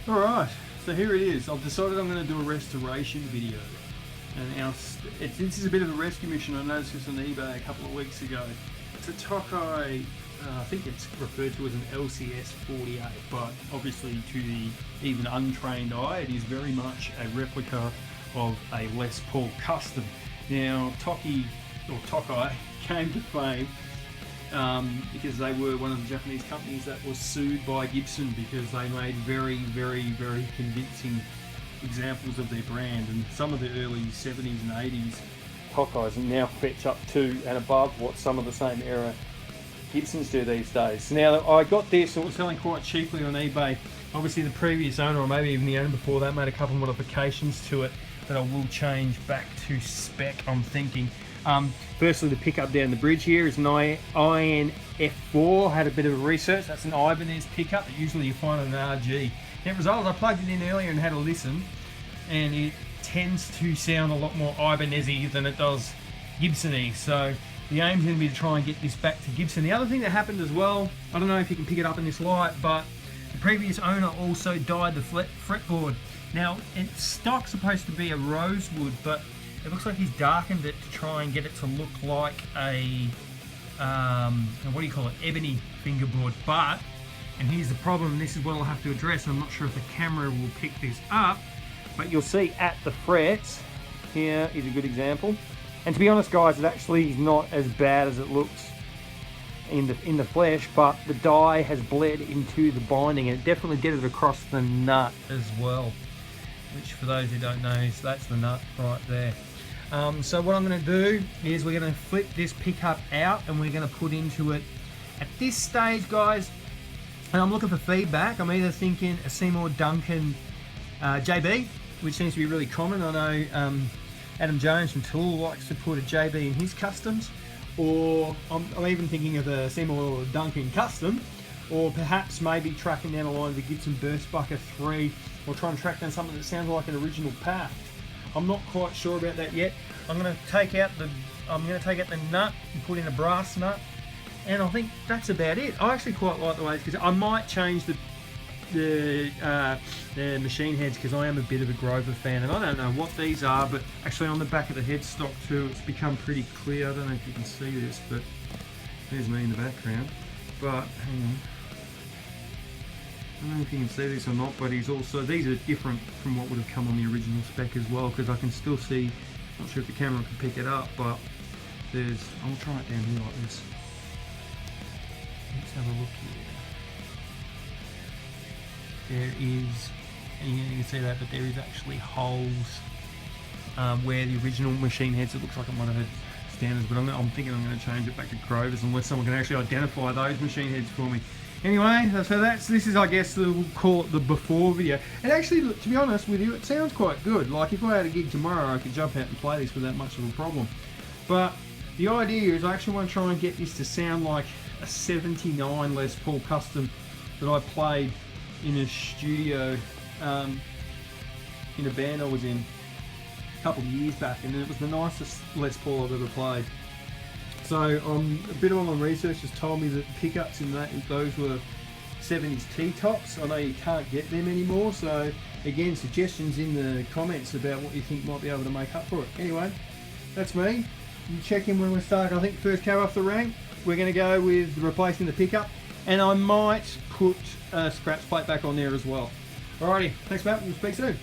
Alright, so here it is. I've decided I'm going to do a restoration video. And this is a bit of a rescue mission. I noticed this on eBay a couple of weeks ago. It's a Tokai, I think it's referred to as an LCS 48, but obviously to the even untrained eye, it is very much a replica of a Les Paul Custom. Now, Tokai came to fame because they were one of the Japanese companies that was sued by Gibson because they made very convincing examples of their brand, and some of the early 70s and 80s Tokais now fetch up to and above what some of the same era Gibsons do these days. Now, I got this, it was selling quite cheaply on eBay. Obviously the previous owner, or maybe even the owner before that, made a couple of modifications to it that I will change back to spec, I'm thinking. Firstly, the pickup down the bridge here is an IN-F4. Had a bit of a research. That's an Ibanez pickup that usually you find on an RG. Net result, I plugged it in earlier and had a listen, and it tends to sound a lot more Ibanez-y than it does Gibson-y. So the aim's going to be to try and get this back to Gibson. The other thing that happened as well, I don't know if you can pick it up in this light, but the previous owner also dyed the fretboard. Now, it's stock supposed to be a rosewood, but it looks like he's darkened it to try and get it to look like a, what do you call it, ebony fingerboard. But, and here's the problem, and this is what I'll have to address, and I'm not sure if the camera will pick this up, but you'll see at the frets, here is a good example. And to be honest guys, it actually is not as bad as it looks in the flesh, but the dye has bled into the binding, and it definitely did it across the nut as well. Which, for those who don't know, that's the nut right there. So what I'm going to do is we're going to flip this pickup out and we're going to put into it at this stage, guys. And I'm looking for feedback. I'm either thinking a Seymour Duncan JB, which seems to be really common. I know Adam Jones from Tool likes to put a JB in his customs, or I'm even thinking of a Seymour Duncan Custom, or perhaps maybe tracking down a line of the Gibson Burstbucker 3, or try and track down something that sounds like an original path. I'm not quite sure about that yet. I'm going to take out the nut and put in a brass nut, and I think that's about it. I actually quite like the way, because I might change the machine heads, because I am a bit of a Grover fan, and I don't know what these are, but actually on the back of the headstock too, it's become pretty clear. I don't know if you can see this, but there's me in the background. But hang on. I don't know if you can see this or not, but these are different from what would have come on the original spec as well, because I can still see, not sure if the camera can pick it up, but I'll try it down here like this. Let's have a look here. There is, and you can see that, but there is actually holes where the original machine heads, it looks like it might have had standards, but I'm thinking I'm going to change it back to Grover's unless someone can actually identify those machine heads for me. Anyway, so this is, I guess, we'll call it the before video. And actually, to be honest with you, it sounds quite good. Like, if I had a gig tomorrow, I could jump out and play this without much of a problem. But the idea is I actually want to try and get this to sound like a 79 Les Paul Custom that I played in a studio in a band I was in a couple of years back, and it was the nicest Les Paul I've ever played. So a bit of my research has told me that pickups in those were 70s T-tops. I know you can't get them anymore, so again, suggestions in the comments about what you think might be able to make up for it. Anyway, that's me. You check in when we're starting. I think first car off the rank, we're going to go with replacing the pickup, and I might put a scratch plate back on there as well. Alrighty, thanks Matt, we'll speak soon.